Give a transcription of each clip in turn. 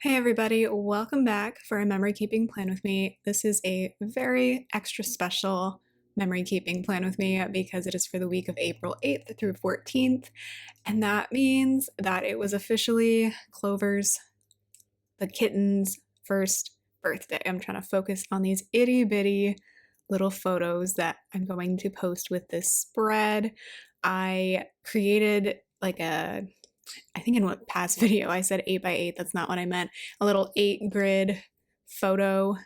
Hey everybody, welcome back for a memory keeping plan with me. This is a very extra special memory keeping plan with me because it is for the week of April 8th through 14th, and that means that it was officially Clover's, the kitten's, first birthday. I'm trying to focus on these itty bitty little photos that I'm going to post with this spread. I created I think in what past video I said 8x8, that's not what I meant. A little 8 grid photo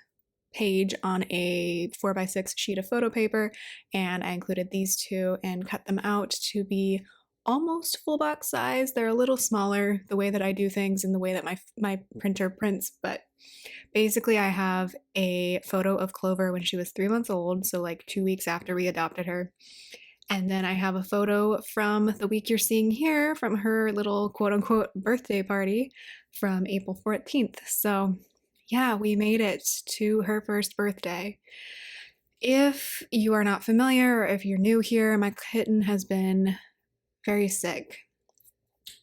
page on a 4x6 sheet of photo paper, and I included these two and cut them out to be almost full box size. They're a little smaller the way that I do things and the way that my printer prints, but basically I have a photo of Clover when she was 3 months old, so like 2 weeks after we adopted her. And then I have a photo from the week you're seeing here from her little quote unquote birthday party from April 14th. So yeah, we made it to her first birthday. If you are not familiar or if you're new here, my kitten has been very sick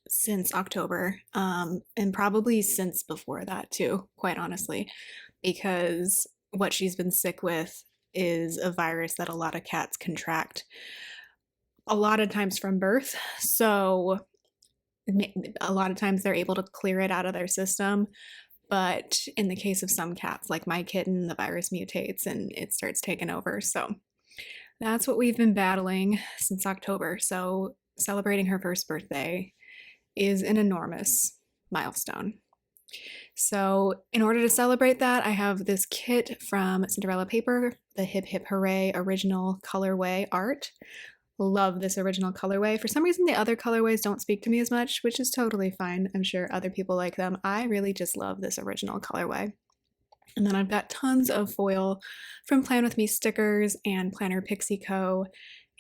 since October, and probably since before that too, quite honestly, because what she's been sick with is a virus that a lot of cats contract a lot of times from birth. So a lot of times they're able to clear it out of their system. But in the case of some cats, like my kitten, the virus mutates and it starts taking over. So that's what we've been battling since October. So celebrating her first birthday is an enormous milestone. So in order to celebrate that, I have this kit from Cinderella Paper, the Hip Hip Hooray original colorway art. Love this original colorway. For some reason, the other colorways don't speak to me as much, which is totally fine. I'm sure other people like them. I really just love this original colorway. And then I've got tons of foil from Plan With Me stickers and Planner Pixie Co.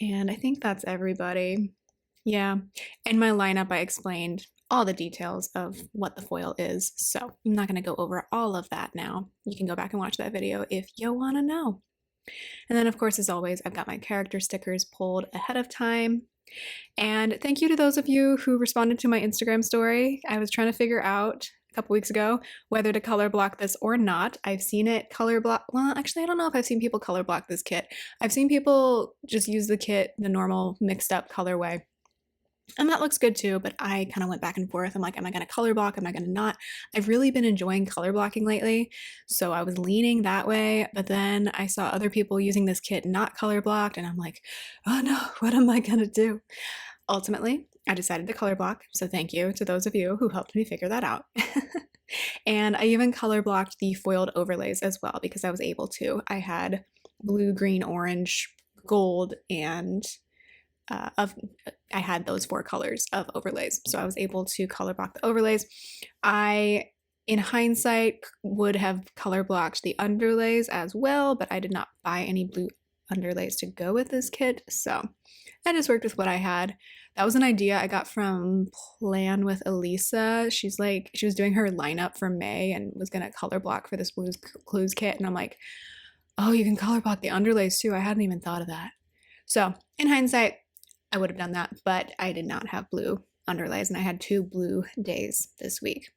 And I think that's everybody. Yeah. In my lineup, I explained all the details of what the foil is. So I'm not going to go over all of that now. You can go back and watch that video if you want to know. And then, of course, as always, I've got my character stickers pulled ahead of time. And thank you to those of you who responded to my Instagram story. I was trying to figure out a couple weeks ago whether to color block this or not. I've seen it color block. Well, actually, I don't know if I've seen people color block this kit. I've seen people just use the kit, the normal mixed up colorway. And that looks good too, but I kind of went back and forth. I'm like, am I going to color block? Am I going to not? I've really been enjoying color blocking lately, so I was leaning that way, but then I saw other people using this kit not color blocked, and I'm like, oh no, what am I going to do? Ultimately, I decided to color block, so thank you to those of you who helped me figure that out. And I even color blocked the foiled overlays as well because I was able to. I had blue, green, orange, gold, and I had those 4 colors of overlays, so I was able to color block the overlays. I, in hindsight, would have color blocked the underlays as well, but I did not buy any blue underlays to go with this kit, so I just worked with what I had. That was an idea I got from Plan with Elisa. She was doing her lineup for May and was gonna color block for this Blue's Clues kit, and I'm like, oh, you can color block the underlays too. I hadn't even thought of that. So in hindsight, I would have done that, but I did not have blue underlays, and I had 2 blue days this week.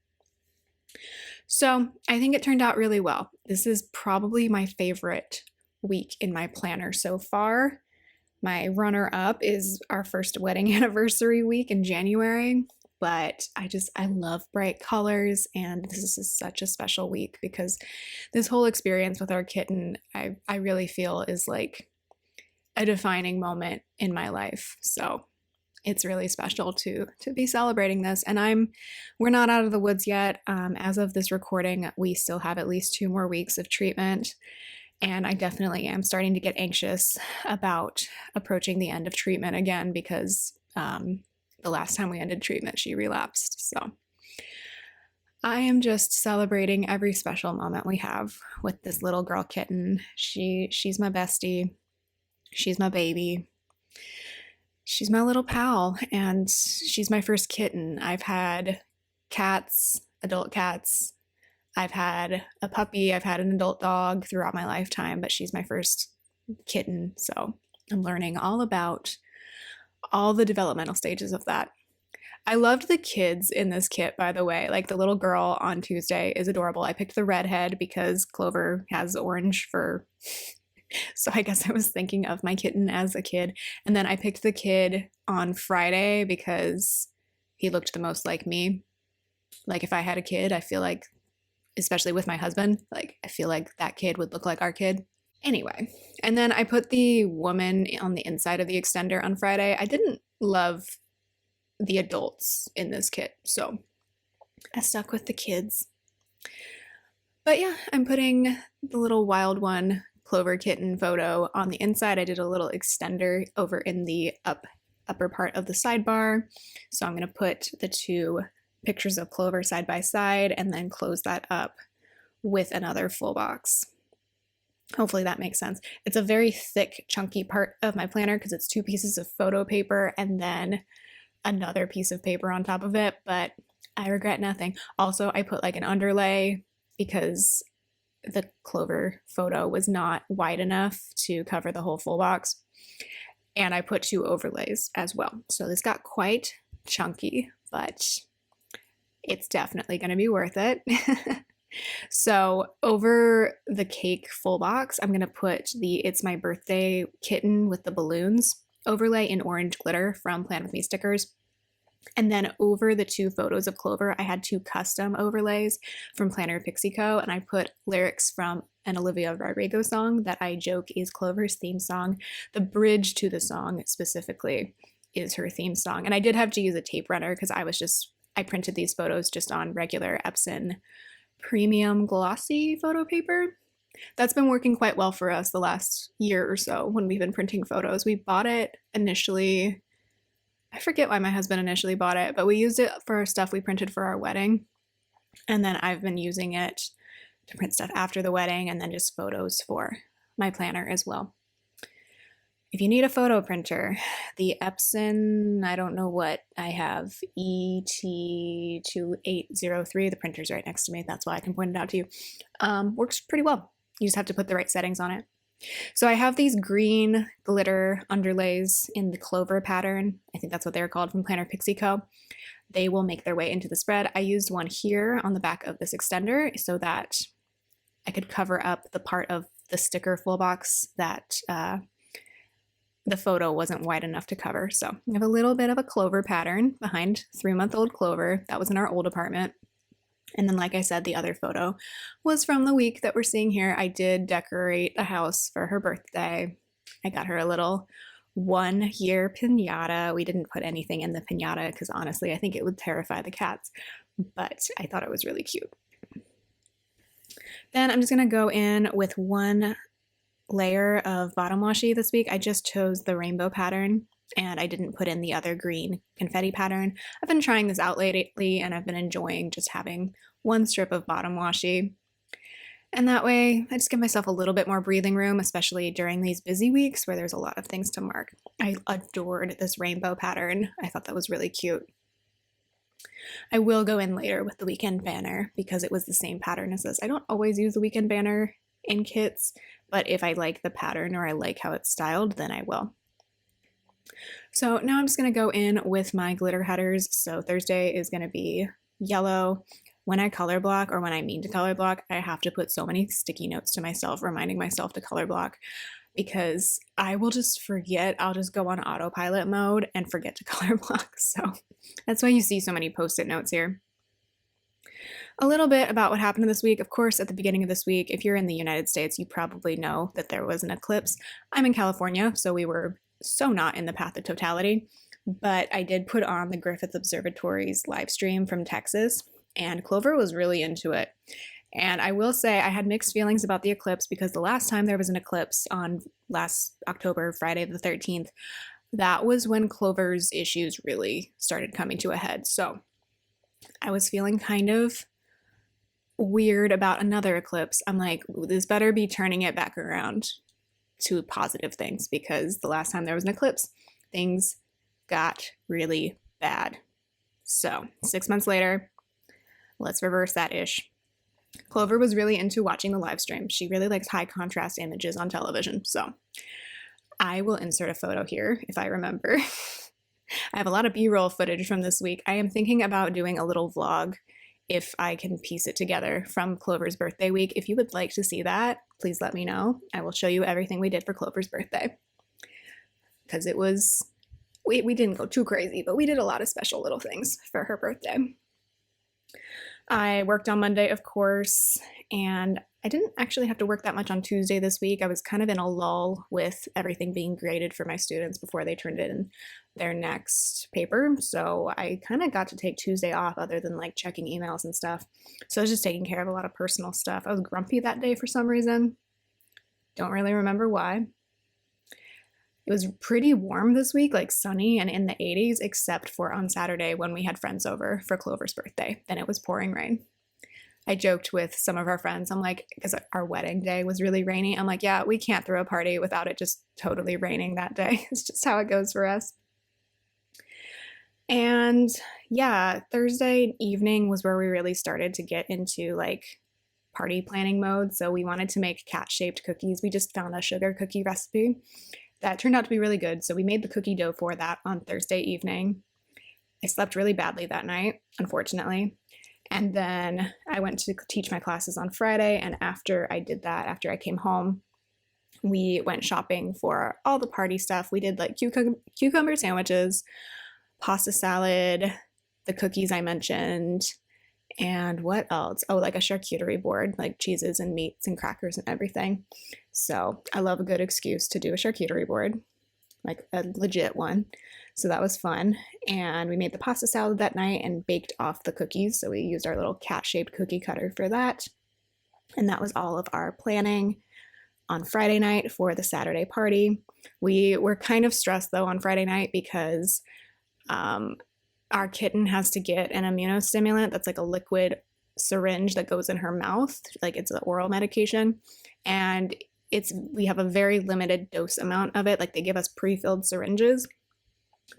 So I think it turned out really well. This is probably my favorite week in my planner so far. My runner-up is our first wedding anniversary week in January, but I love bright colors, and this is such a special week because this whole experience with our kitten, I really feel is like a defining moment in my life. So it's really special to be celebrating this. And we're not out of the woods yet. As of this recording, we still have at least 2 more weeks of treatment. And I definitely am starting to get anxious about approaching the end of treatment again because the last time we ended treatment, she relapsed. So I am just celebrating every special moment we have with this little girl kitten. She's my bestie. She's my baby. She's my little pal, and she's my first kitten. I've had cats, adult cats. I've had a puppy. I've had an adult dog throughout my lifetime, but she's my first kitten. So I'm learning all about all the developmental stages of that. I loved the kids in this kit, by the way. Like the little girl on Tuesday is adorable. I picked the redhead because Clover has orange fur. So I guess I was thinking of my kitten as a kid. And then I picked the kid on Friday because he looked the most like me. Like if I had a kid, I feel like, especially with my husband, like I feel like that kid would look like our kid. Anyway, and then I put the woman on the inside of the extender on Friday. I didn't love the adults in this kit, so I stuck with the kids. But yeah, I'm putting the little wild one Clover kitten photo on the inside. I did a little extender over in the upper part of the sidebar. So I'm going to put the two pictures of Clover side by side and then close that up with another full box. Hopefully that makes sense. It's a very thick, chunky part of my planner because it's two pieces of photo paper and then another piece of paper on top of it, but I regret nothing. Also, I put like an underlay because the Clover photo was not wide enough to cover the whole full box. And I put two overlays as well. So this got quite chunky, but it's definitely going to be worth it. So over the cake full box, I'm going to put the It's My Birthday kitten with the balloons overlay in orange glitter from Plan With Me stickers. And then over the two photos of Clover, I had two custom overlays from Planner Pixie Co. And I put lyrics from an Olivia Rodrigo song that I joke is Clover's theme song. The bridge to the song specifically is her theme song. And I did have to use a tape runner because I printed these photos just on regular Epson premium glossy photo paper. That's been working quite well for us the last year or so when we've been printing photos. We bought it initially, I forget why my husband initially bought it, but we used it for stuff we printed for our wedding. And then I've been using it to print stuff after the wedding and then just photos for my planner as well. If you need a photo printer, the Epson, I don't know what I have, ET2803, the printer's right next to me, that's why I can point it out to you, works pretty well. You just have to put the right settings on it. So I have these green glitter underlays in the Clover pattern. I think that's what they're called from Planner Pixie Co. They will make their way into the spread. I used one here on the back of this extender so that I could cover up the part of the sticker full box that the photo wasn't wide enough to cover. So I have a little bit of a Clover pattern behind 3-month-old Clover. That was in our old apartment. And then, like I said, the other photo was from the week that we're seeing here. I did decorate a house for her birthday. I got her a little 1-year piñata. We didn't put anything in the piñata because honestly, I think it would terrify the cats, but I thought it was really cute. Then I'm just gonna go in with one layer of bottom washi this week. I just chose the rainbow pattern and I didn't put in the other green confetti pattern. I've been trying this out lately and I've been enjoying just having one strip of bottom washi. And that way I just give myself a little bit more breathing room, especially during these busy weeks where there's a lot of things to mark. I adored this rainbow pattern. I thought that was really cute. I will go in later with the weekend banner because it was the same pattern as this. I don't always use the weekend banner in kits, but if I like the pattern or I like how it's styled, then I will. So now I'm just going to go in with my glitter headers. So Thursday is going to be yellow. When I color block or when I mean to color block, I have to put so many sticky notes to myself, reminding myself to color block because I will just forget. I'll just go on autopilot mode and forget to color block. So that's why you see so many post-it notes here. A little bit about what happened this week. Of course, at the beginning of this week, if you're in the United States, you probably know that there was an eclipse. I'm in California, so we were so not in the path of totality, but I did put on the Griffith Observatory's live stream from Texas, and Clover was really into it. And I will say I had mixed feelings about the eclipse because the last time there was an eclipse on last October, Friday the 13th, that was when Clover's issues really started coming to a head. So I was feeling kind of weird about another eclipse. I'm like, this better be turning it back around to positive things because the last time there was an eclipse, things got really bad. So 6 months later, let's reverse that ish. Clover was really into watching the live stream. She really likes high contrast images on television. So I will insert a photo here if I remember. I have a lot of B-roll footage from this week. I am thinking about doing a little vlog if I can piece it together from Clover's birthday week. If you would like to see that, please let me know. I will show you everything we did for Clover's birthday. Because it was, we didn't go too crazy, but we did a lot of special little things for her birthday. I worked on Monday, of course, and I didn't actually have to work that much on Tuesday this week. I was kind of in a lull with everything being graded for my students before they turned in their next paper. So I kind of got to take Tuesday off other than like checking emails and stuff. So I was just taking care of a lot of personal stuff. I was grumpy that day for some reason. Don't really remember why. It was pretty warm this week, like sunny and in the 80s, except for on Saturday when we had friends over for Clover's birthday. Then it was pouring rain. I joked with some of our friends, I'm like, because our wedding day was really rainy, I'm like, yeah, we can't throw a party without it just totally raining that day. It's just how it goes for us. And yeah, Thursday evening was where we really started to get into like party planning mode. So we wanted to make cat-shaped cookies. We just found a sugar cookie recipe that turned out to be really good. So we made the cookie dough for that on Thursday evening. I slept really badly that night, unfortunately. And then I went to teach my classes on Friday. And after I did that, after I came home, we went shopping for all the party stuff. We did like cucumber sandwiches, pasta salad, the cookies I mentioned, and what else? Oh, like a charcuterie board, like cheeses and meats and crackers and everything. So I love a good excuse to do a charcuterie board, like a legit one. So that was fun. And we made the pasta salad that night and baked off the cookies. So we used our little cat-shaped cookie cutter for that. And that was all of our planning on Friday night for the Saturday party. We were kind of stressed though on Friday night because our kitten has to get an immunostimulant that's like a liquid syringe that goes in her mouth, like it's an oral medication, and we have a very limited dose amount of it. Like they give us pre-filled syringes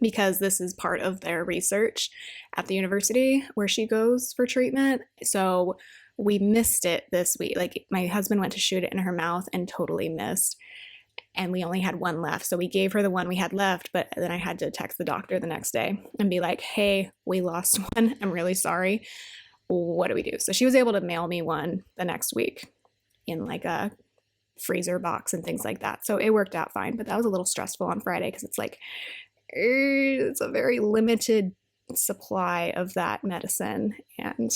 because this is part of their research at the university where she goes for treatment. So we missed it this week. Like my husband went to shoot it in her mouth and totally missed. And we only had one left. So we gave her the one we had left, but then I had to text the doctor the next day and be like, hey, we lost one. I'm really sorry. What do we do? So she was able to mail me one the next week in like a freezer box and things like that. So it worked out fine, but that was a little stressful on Friday because it's like, it's a very limited supply of that medicine and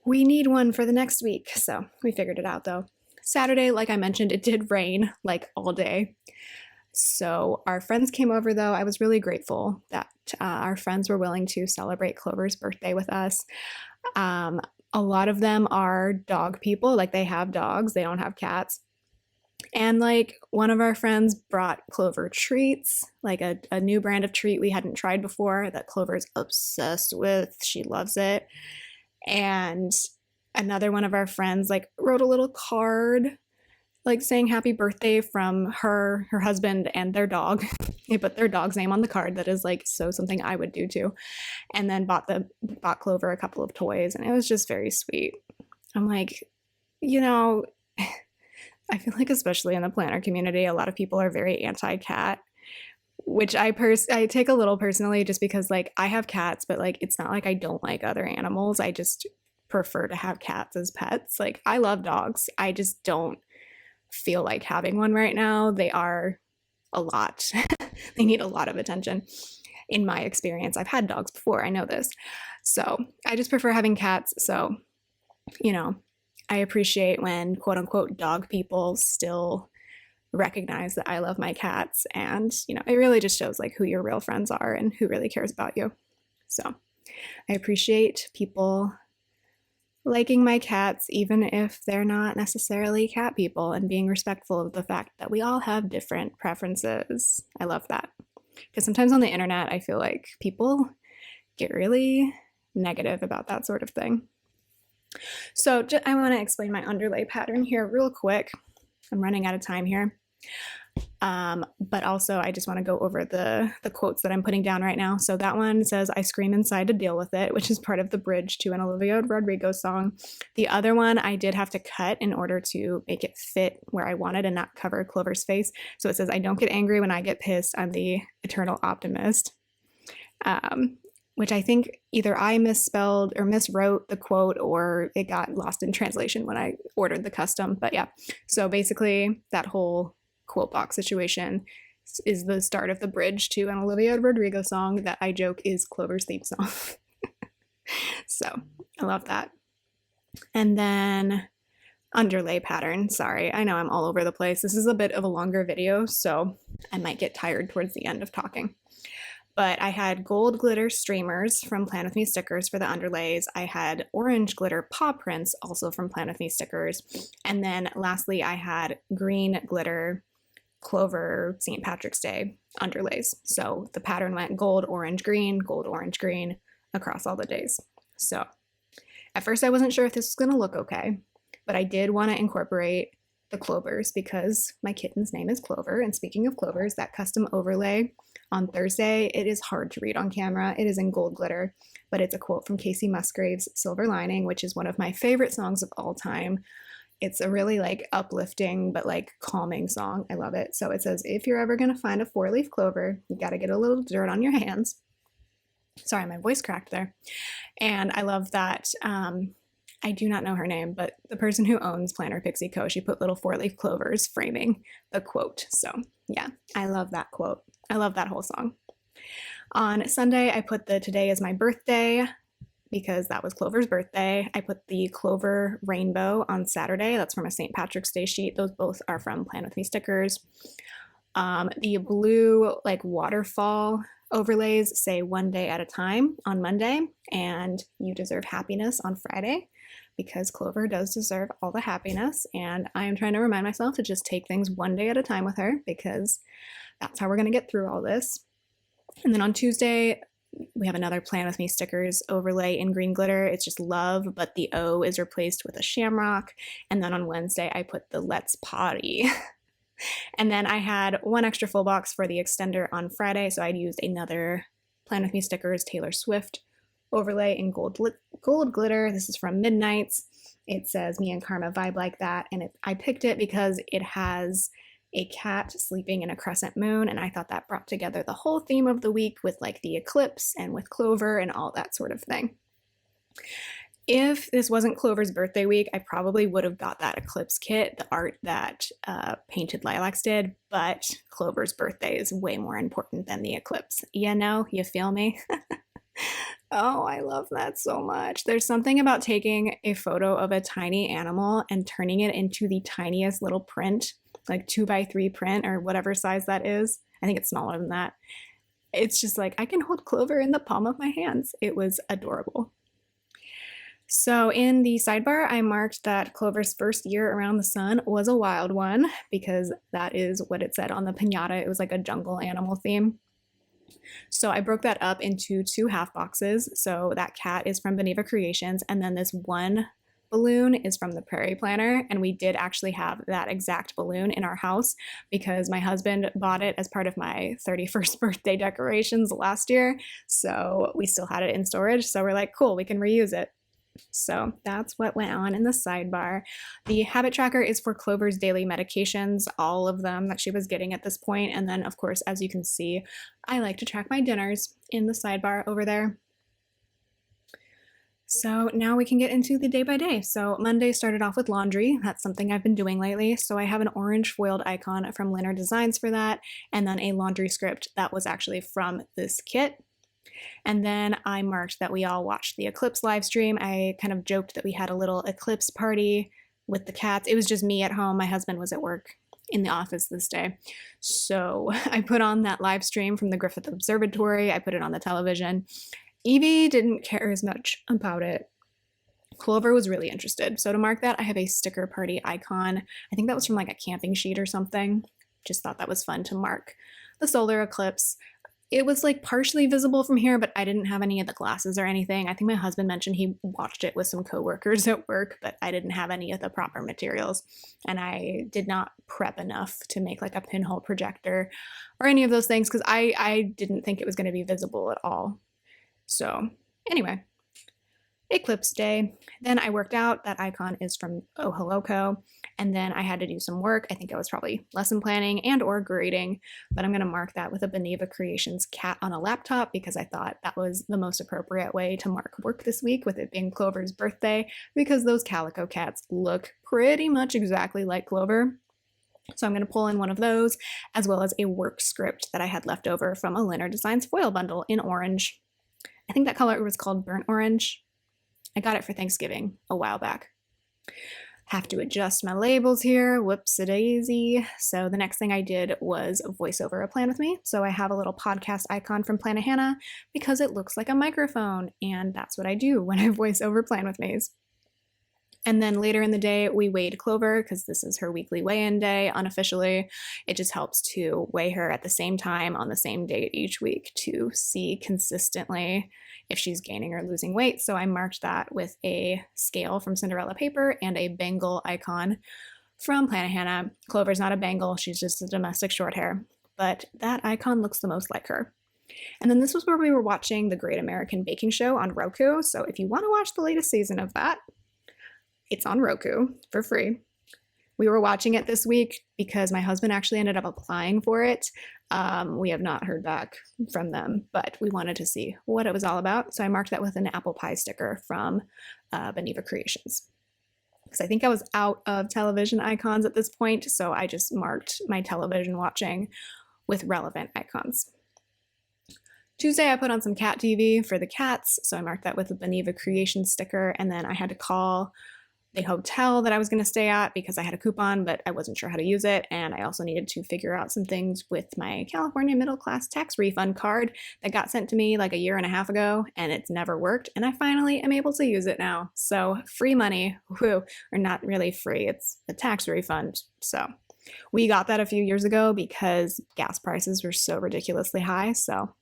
we need one for the next week. So we figured it out though. Saturday, like I mentioned, it did rain like all day. So our friends came over though. I was really grateful that our friends were willing to celebrate Clover's birthday with us. A lot of them are dog people, like they have dogs, they don't have cats. And like one of our friends brought Clover treats, like a new brand of treat we hadn't tried before that Clover's obsessed with. She loves it. And another one of our friends like wrote a little card like saying happy birthday from her husband and their dog. They put their dog's name on the card. That is like so something I would do too. And then bought Clover a couple of toys and it was just very sweet. I'm like, you know, I feel like especially in the planner community, a lot of people are very anti-cat, which I take a little personally just because like I have cats, but like it's not like I don't like other animals. I just prefer to have cats as pets. Like I love dogs. I just don't feel like having one right now. They are a lot. They need a lot of attention. In my experience, I've had dogs before. I know this. So I just prefer having cats. So, you know, I appreciate when quote unquote dog people still recognize that I love my cats. And, you know, it really just shows like who your real friends are and who really cares about you. So I appreciate people liking my cats, even if they're not necessarily cat people, and being respectful of the fact that we all have different preferences. I love that. Because sometimes on the internet, I feel like people get really negative about that sort of thing. So I want to explain my underlay pattern here real quick. I'm running out of time here. But also I just want to go over the quotes that I'm putting down right now. So that one says, "I scream inside to deal with it," which is part of the bridge to an Olivia Rodrigo song. The other one I did have to cut in order to make it fit where I wanted and not cover Clover's face. So it says, "I don't get angry when I get pissed. I'm the eternal optimist." Which I think either I misspelled or miswrote the quote, or it got lost in translation when I ordered the custom. But yeah, so basically that whole quote box situation is the start of the bridge to an Olivia Rodrigo song that I joke is Clover's theme song. So I love that. And then underlay pattern. Sorry, I know I'm all over the place. This is a bit of a longer video, so I might get tired towards the end of talking. But I had gold glitter streamers from Plan With Me stickers for the underlays. I had orange glitter paw prints also from Plan With Me stickers. And then lastly, I had green glitter Clover St. Patrick's Day underlays. So the pattern went gold, orange, green across all the days. So at first I wasn't sure if this was going to look okay, but I did want to incorporate the Clovers because my kitten's name is Clover. And speaking of Clovers, that custom overlay on Thursday, it is hard to read on camera. It is in gold glitter, but it's a quote from Casey Musgrave's Silver Lining, which is one of my favorite songs of all time. It's a really like uplifting but like calming song. I love it. So it says, "If you're ever going to find a 4-leaf clover, you got to get a little dirt on your hands." Sorry, my voice cracked there. And I love that. I do not know her name, but the person who owns Planner Pixie Co., she put little 4-leaf clovers framing the quote. So yeah, I love that quote. I love that whole song. On Sunday, I put the "Today is my birthday" because that was Clover's birthday. I put the Clover rainbow on Saturday. That's from a St. Patrick's Day sheet. Those both are from Plan With Me stickers. The blue like waterfall overlays say "One day at a time" on Monday, and "You deserve happiness" on Friday, because Clover does deserve all the happiness. And I am trying to remind myself to just take things one day at a time with her, because that's how we're going to get through all this. And then on Tuesday, we have another Plan With Me stickers overlay in green glitter. It's just love, but the O is replaced with a shamrock. And then on Wednesday, I put the "Let's Potty." And then I had one extra full box for the extender on Friday, so I'd used another Plan With Me stickers Taylor Swift overlay in gold glitter. This is from Midnight's. It says "Me and Karma vibe like that," and I picked it because it has a cat sleeping in a crescent moon, and I thought that brought together the whole theme of the week with like the eclipse and with Clover and all that sort of thing. If this wasn't Clover's birthday week, I probably would have got that eclipse kit, the art that Painted Lilacs did, but Clover's birthday is way more important than the eclipse. You know, you feel me? Oh, I love that so much. There's something about taking a photo of a tiny animal and turning it into the tiniest little print, like 2x3 print or whatever size that is. I think it's smaller than that. It's just like, I can hold Clover in the palm of my hands. It was adorable. So in the sidebar, I marked that Clover's first year around the sun was a wild one, because that is what it said on the piñata. It was like a jungle animal theme. So I broke that up into 2 half boxes. So that cat is from Beneva Creations, and then this one balloon is from the Prairie Planner, and we did actually have that exact balloon in our house because my husband bought it as part of my 31st birthday decorations last year. So we still had it in storage. So we're like, cool, we can reuse it. So that's what went on in the sidebar. The habit tracker is for Clover's daily medications, all of them that she was getting at this point. And then, of course, as you can see, I like to track my dinners in the sidebar over there. So now we can get into the day by day. So Monday started off with laundry. That's something I've been doing lately. So I have an orange foiled icon from Linner Designs for that, and then a laundry script that was actually from this kit. And then I marked that we all watched the eclipse live stream. I kind of joked that we had a little eclipse party with the cats. It was just me at home. My husband was at work in the office this day. So I put on that live stream from the Griffith Observatory. I put it on the television. Evie didn't care as much about it. Clover was really interested. So to mark that, I have a sticker party icon. I think that was from like a camping sheet or something. Just thought that was fun to mark the solar eclipse. It was like partially visible from here, but I didn't have any of the glasses or anything. I think my husband mentioned he watched it with some coworkers at work, but I didn't have any of the proper materials. And I did not prep enough to make like a pinhole projector or any of those things because I didn't think it was going to be visible at all. So anyway, Eclipse Day. Then I worked out. That icon is from Oh Hello Co. And then I had to do some work. I think I was probably lesson planning and or grading, but I'm going to mark that with a Beneva Creations cat on a laptop because I thought that was the most appropriate way to mark work this week, with it being Clover's birthday, because those calico cats look pretty much exactly like Clover. So I'm going to pull in one of those, as well as a work script that I had left over from a Linear Designs foil bundle in orange. I think that color was called burnt orange. I got it for Thanksgiving a while back. Have to adjust my labels here. Whoops-a-daisy. So the next thing I did was voice over a plan with me. So I have a little podcast icon from Plan Hannah because it looks like a microphone, and that's what I do when I voice over plan with me's. And then later in the day, we weighed Clover because this is her weekly weigh-in day, unofficially. It just helps to weigh her at the same time on the same date each week to see consistently if she's gaining or losing weight. So I marked that with a scale from Cinderella Paper and a bangle icon from Plan Hannah. Clover's not a bangle, she's just a domestic short hair, but that icon looks the most like her. And then this was where we were watching the Great American Baking Show on Roku. So if you want to watch the latest season of that, it's on Roku for free. We were watching it this week because my husband actually ended up applying for it. We have not heard back from them, but we wanted to see what it was all about. So I marked that with an apple pie sticker from Beneva Creations. Because I think I was out of television icons at this point, so I just marked my television watching with relevant icons. Tuesday, I put on some cat TV for the cats, so I marked that with a Beneva Creations sticker, and then I had to call the hotel that I was going to stay at because I had a coupon, but I wasn't sure how to use it. And I also needed to figure out some things with my California middle class tax refund card that got sent to me like a year and a half ago, and it's never worked. And I finally am able to use it now. So free money, whoo, or not really free, it's a tax refund. So we got that a few years ago because gas prices were so ridiculously high. So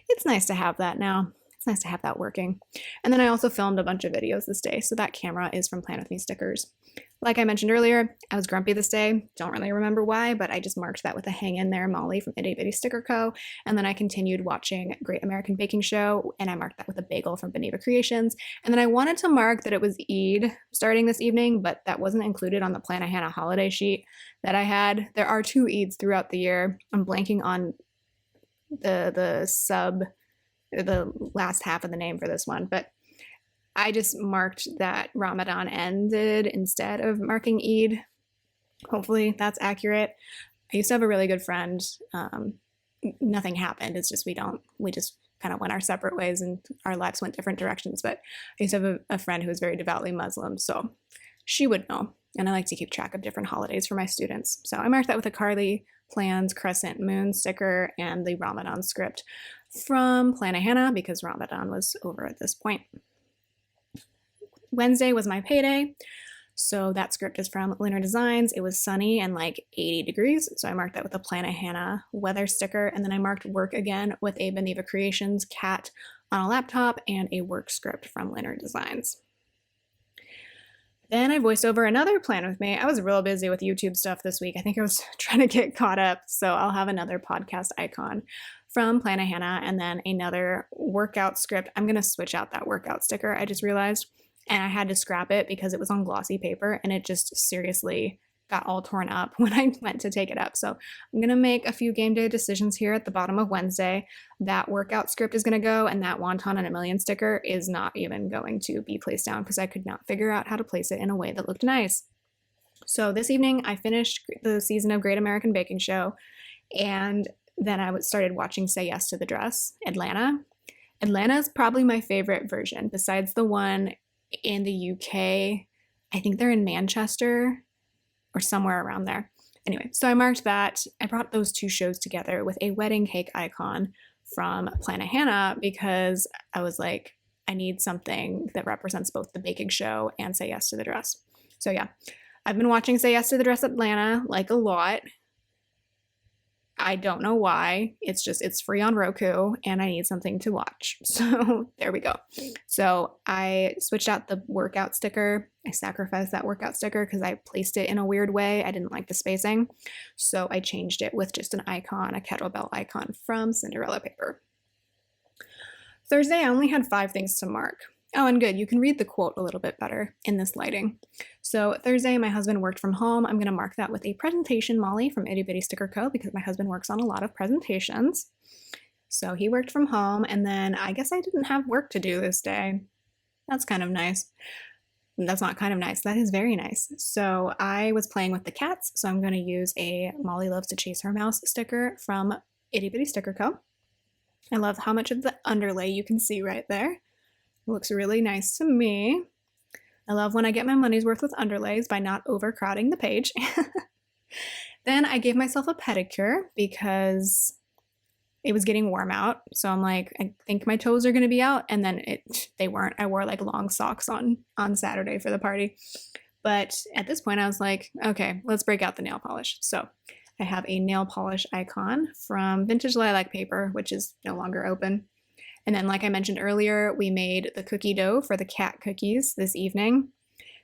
it's nice to have that now. Nice to have that working. And then I also filmed a bunch of videos this day, so that camera is from Plan With Me stickers. Like I mentioned earlier, I was grumpy this day. Don't really remember why, but I just marked that with a hang in there Molly from Itty Bitty Sticker Co. And then I continued watching Great American Baking Show, and I marked that with a bagel from Beneva Creations. And then I wanted to mark that it was Eid starting this evening, but that wasn't included on the Plan Hannah holiday sheet that I had. There are 2 Eids throughout the year. I'm blanking on the last half of the name for this one, but I just marked that Ramadan ended instead of marking Eid. Hopefully that's accurate. I used to have a really good friend. Nothing happened. It's just we just kind of went our separate ways and our lives went different directions. But I used to have a friend who was very devoutly Muslim, so she would know. And I like to keep track of different holidays for my students. So I marked that with a Carly Plans Crescent Moon sticker and the Ramadan script from Plan Hannah because Ramadan was over at this point. Wednesday was my payday. So that script is from Linear Designs. It was sunny and like 80 degrees. So I marked that with a Plan Hannah weather sticker. And then I marked work again with a Beneva Creations cat on a laptop and a work script from Linear Designs. Then I voiced over another Plan With Me. I was real busy with YouTube stuff this week. I think I was trying to get caught up. So I'll have another podcast icon from Plan Hannah and then another workout script. I'm going to switch out that workout sticker, I just realized. And I had to scrap it because it was on glossy paper and it just seriously got all torn up when I went to take it up. So I'm going to make a few game day decisions here at the bottom of Wednesday. That workout script is going to go, and that Wonton and a Million sticker is not even going to be placed down because I could not figure out how to place it in a way that looked nice. So this evening I finished the season of Great American Baking Show, and then I started watching Say Yes to the Dress, Atlanta. Atlanta is probably my favorite version besides the one in the UK. I think they're in Manchester or somewhere around there. Anyway, so I marked that. I brought those 2 shows together with a wedding cake icon from Plan Hannah because I was like, I need something that represents both the baking show and Say Yes to the Dress. So yeah, I've been watching Say Yes to the Dress Atlanta like a lot. I don't know why. It's free on Roku and I need something to watch. So there we go. So I switched out the workout sticker. I sacrificed that workout sticker because I placed it in a weird way. I didn't like the spacing. So I changed it with just an icon, a kettlebell icon from Cinderella Paper. Thursday, I only had 5 things to mark. Oh, and good, you can read the quote a little bit better in this lighting. So Thursday, my husband worked from home. I'm gonna mark that with a presentation Molly from Itty Bitty Sticker Co. because my husband works on a lot of presentations. So he worked from home, and then I guess I didn't have work to do this day. That's kind of nice. That's not kind of nice, that is very nice. So I was playing with the cats, so I'm gonna use a Molly Loves to Chase Her Mouse sticker from Itty Bitty Sticker Co. I love how much of the underlay you can see right there. It looks really nice to me. I love when I get my money's worth with underlays by not overcrowding the page. Then I gave myself a pedicure because it was getting warm out. So I'm like, I think my toes are gonna be out. And then they weren't. I wore like long socks on Saturday for the party. But at this point I was like, okay, let's break out the nail polish. So I have a nail polish icon from Vintage Lilac Paper, which is no longer open. And then, like I mentioned earlier, we made the cookie dough for the cat cookies this evening.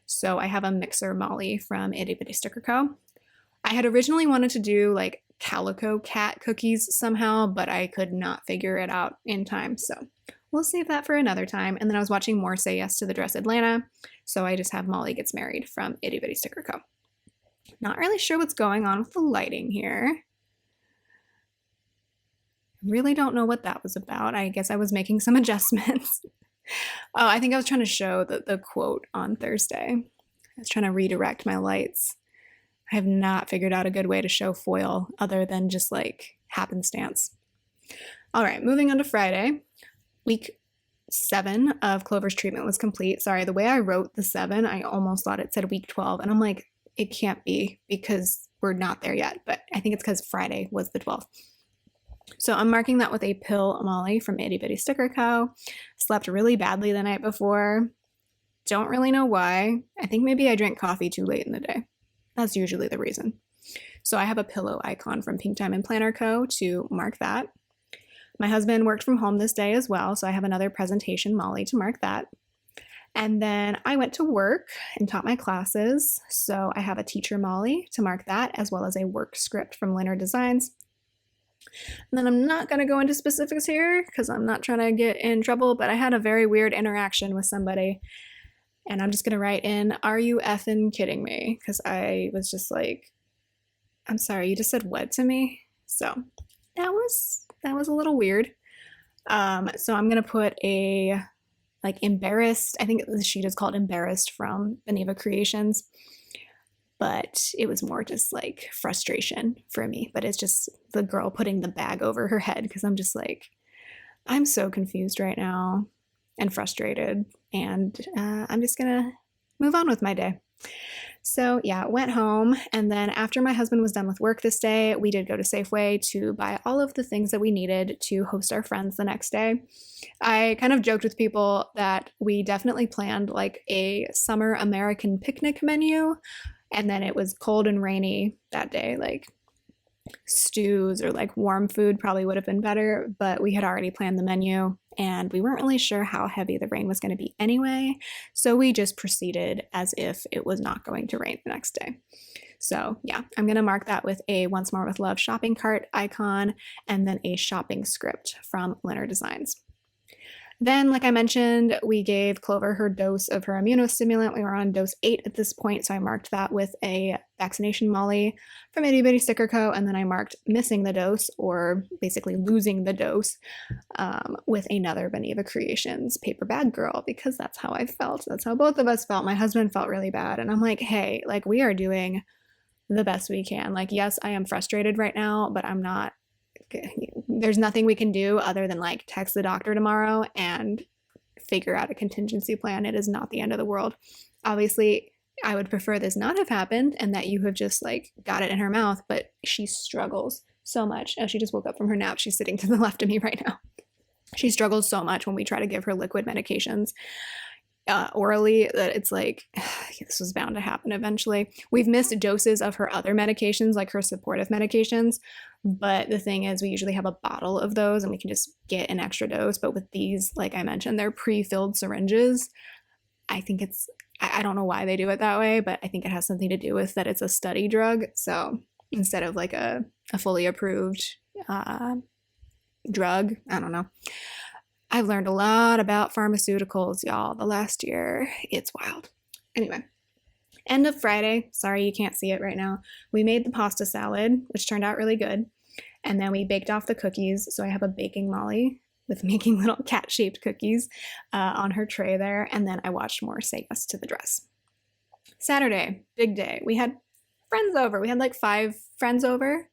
So I have a mixer Molly from Itty Bitty Sticker Co. I had originally wanted to do like calico cat cookies somehow, but I could not figure it out in time. So we'll save that for another time. And then I was watching more Say Yes to the Dress Atlanta. So I just have Molly Gets Married from Itty Bitty Sticker Co. Not really sure what's going on with the lighting here. Really don't know what that was about. I guess I was making some adjustments. Oh, I think I was trying to show the quote on Thursday. I was trying to redirect my lights. I have not figured out a good way to show foil other than just like happenstance. All right, moving on to Friday. Week 7 of Clover's treatment was complete. Sorry, the way I wrote the 7, I almost thought it said week 12. And I'm like, it can't be because we're not there yet. But I think it's because Friday was the 12th. So I'm marking that with a pill Molly from Itty Bitty Sticker Co. Slept really badly the night before. Don't really know why. I think maybe I drank coffee too late in the day. That's usually the reason. So I have a pillow icon from Pink Diamond Planner Co. to mark that. My husband worked from home this day as well, so I have another presentation Molly to mark that. And then I went to work and taught my classes, so I have a teacher Molly to mark that, as well as a work script from Leonard Designs. And then I'm not going to go into specifics here because I'm not trying to get in trouble, but I had a very weird interaction with somebody. And I'm just going to write in, are you effing kidding me? Because I was just like, I'm sorry, you just said what to me? So that was a little weird. So I'm going to put a like embarrassed, I think the sheet is called Embarrassed from Beneva Creations. But it was more just like frustration for me. But it's just the girl putting the bag over her head because I'm just like, I'm so confused right now and frustrated. And I'm just going to move on with my day. So yeah, went home. And then after my husband was done with work this day, we did go to Safeway to buy all of the things that we needed to host our friends the next day. I kind of joked with people that we definitely planned like a summer American picnic menu. And then it was cold and rainy that day, like stews or like warm food probably would have been better, but we had already planned the menu and we weren't really sure how heavy the rain was going to be anyway. So we just proceeded as if it was not going to rain the next day. So yeah, I'm going to mark that with a Once More with Love shopping cart icon and then a shopping script from Leonard Designs. Then, like I mentioned, we gave Clover her dose of her immunostimulant. We were on dose 8 at this point, so I marked that with a vaccination Molly from Itty Bitty Sticker Co. And then I marked missing the dose, or basically losing the dose, with another Beneva Creations paper bag girl, because that's how I felt. That's how both of us felt. My husband felt really bad, and I'm like, hey, like we are doing the best we can. Like, yes, I am frustrated right now, but I'm not. There's nothing we can do other than like text the doctor tomorrow and figure out a contingency plan. It is not the end of the world. Obviously, I would prefer this not have happened and that you have just like got it in her mouth, but she struggles so much. Oh, she just woke up from her nap. She's sitting to the left of me right now. She struggles so much when we try to give her liquid medications. orally that it's like, this was bound to happen eventually. We've missed doses of her other medications, like her supportive medications. But the thing is, we usually have a bottle of those and we can just get an extra dose. But with these, like I mentioned, they're pre-filled syringes. I think I don't know why they do it that way, but I think it has something to do with that it's a study drug. So instead of like a fully approved drug, I don't know. I've learned a lot about pharmaceuticals, y'all, the last year. It's wild. Anyway, end of Friday. Sorry you can't see it right now. We made the pasta salad, which turned out really good. And then we baked off the cookies. So I have a baking Molly with making little cat-shaped cookies on her tray there. And then I watched more Say Yes to the Dress. Saturday, big day. We had friends over. We had like 5 friends over.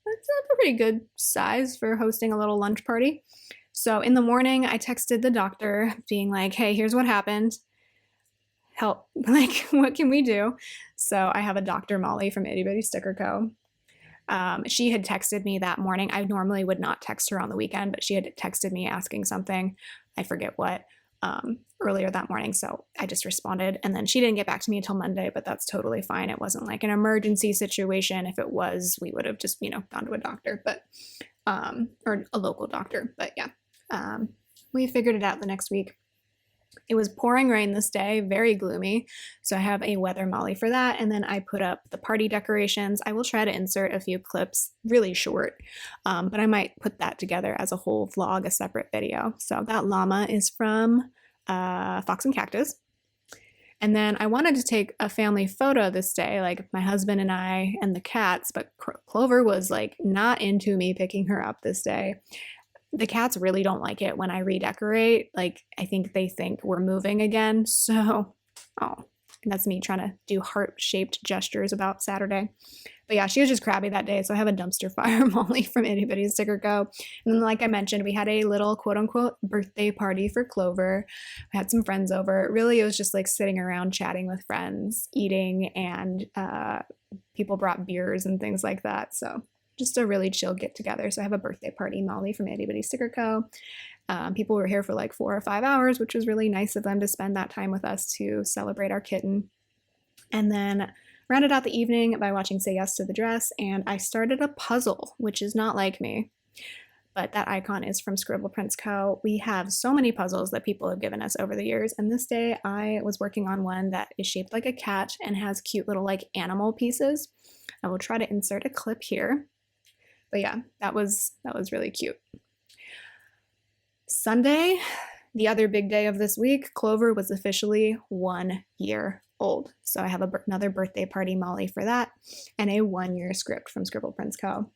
That's a pretty good size for hosting a little lunch party. So in the morning, I texted the doctor being like, hey, here's what happened. Help, like, what can we do? So I have a Dr. Molly from Itty Bitty Sticker Co. She had texted me that morning. I normally would not text her on the weekend, but she had texted me asking something. I forget what, earlier that morning. So I just responded. And then she didn't get back to me until Monday, but that's totally fine. It wasn't like an emergency situation. If it was, we would have just, gone to a doctor, but, or a local doctor. But yeah. We figured it out the next week. It was pouring rain this day, very gloomy. So I have a weather Molly for that. And then I put up the party decorations. I will try to insert a few clips, really short, but I might put that together as a whole vlog, a separate video. So that llama is from Fox and Cactus. And then I wanted to take a family photo this day, like my husband and I and the cats, but Clover was like not into me picking her up this day. The cats really don't like it when I redecorate. Like, I think they think we're moving again. So, and that's me trying to do heart-shaped gestures about Saturday. But yeah, she was just crabby that day. So I have a dumpster fire Molly from Itty Bitty Sticker Co. And then, like I mentioned, we had a little quote-unquote birthday party for Clover. We had some friends over. Really, it was just like sitting around chatting with friends, eating, and people brought beers and things like that. So just a really chill get together. So I have a birthday party Molly from Itty Bitty Sticker Co. People were here for like 4 or 5 hours, which was really nice of them to spend that time with us to celebrate our kitten. And then rounded out the evening by watching Say Yes to the Dress, and I started a puzzle, which is not like me, but that icon is from Scribble Prints Co. We have so many puzzles that people have given us over the years, and this day I was working on one that is shaped like a cat and has cute little like animal pieces. I will try to insert a clip here. But yeah, that was really cute. Sunday, the other big day of this week, Clover was officially 1 year old. So I have another birthday party Molly for that, and a 1-year script from Scribble Prints Co.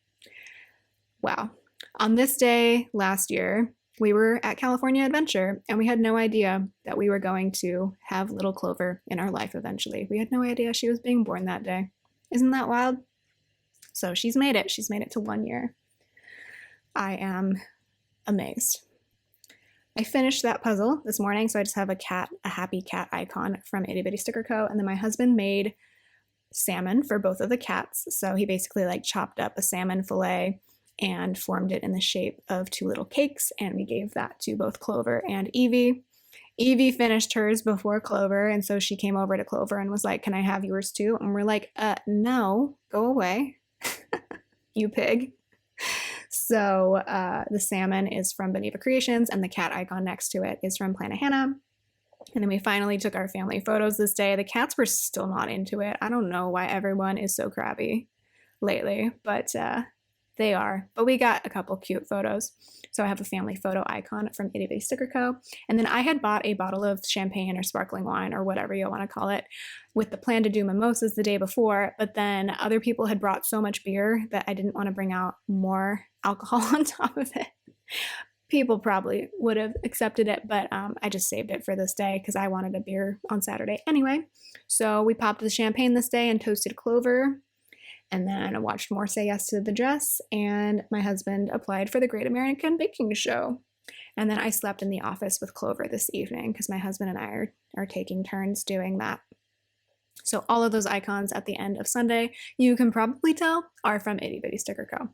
Wow. On this day last year, we were at California Adventure, and we had no idea that we were going to have little Clover in our life eventually. We had no idea she was being born that day. Isn't that wild? So she's made it. She's made it to 1 year. I am amazed. I finished that puzzle this morning, so I just have a happy cat icon from Itty Bitty Sticker Co. And then my husband made salmon for both of the cats. So he basically like chopped up a salmon fillet and formed it in the shape of 2 little cakes, and we gave that to both Clover and Evie. Evie finished hers before Clover, and so she came over to Clover and was like, can I have yours too? And we're like, no, go away. You pig. So the salmon is from Beneva Creations, and the cat icon next to it is from Planet Hannah. And then we finally took our family photos this day. The cats were still not into it. I don't know why everyone is so crabby lately, but they are. But we got a couple cute photos. So I have a family photo icon from Itty Bitty Sticker Co. And then I had bought a bottle of champagne or sparkling wine or whatever you want to call it with the plan to do mimosas the day before. But then other people had brought so much beer that I didn't want to bring out more alcohol on top of it. People probably would have accepted it, but I just saved it for this day because I wanted a beer on Saturday anyway. So we popped the champagne this day and toasted Clover. And then I watched more Say Yes to the Dress, and my husband applied for the Great American Baking Show. And then I slept in the office with Clover this evening because my husband and I are taking turns doing that. So all of those icons at the end of Sunday, you can probably tell, are from Itty Bitty Sticker Co.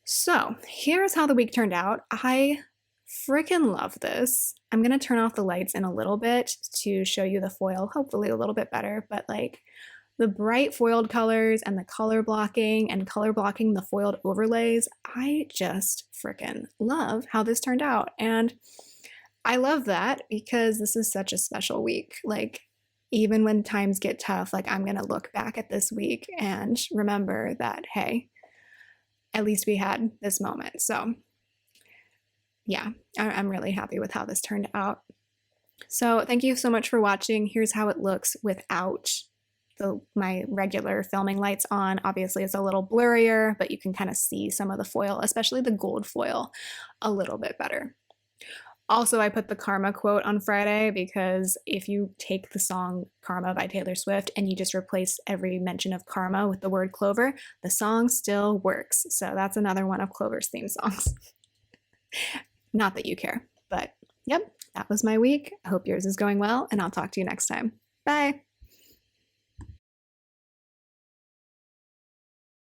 So here's how the week turned out. I freaking love this. I'm gonna turn off the lights in a little bit to show you the foil, hopefully a little bit better, but like the bright foiled colors and the color blocking the foiled overlays, I just freaking love how this turned out. And I love that because this is such a special week. Like, even when times get tough, like I'm gonna look back at this week and remember that, hey, at least we had this moment. So yeah, I'm really happy with how this turned out. So thank you so much for watching. Here's how it looks without my regular filming lights on. Obviously it's a little blurrier, but you can kind of see some of the foil, especially the gold foil, a little bit better. Also, I put the Karma quote on Friday because if you take the song Karma by Taylor Swift and you just replace every mention of karma with the word clover, the song still works. So that's another one of Clover's theme songs. Not that you care, but yep, that was my week. I hope yours is going well, and I'll talk to you next time. Bye.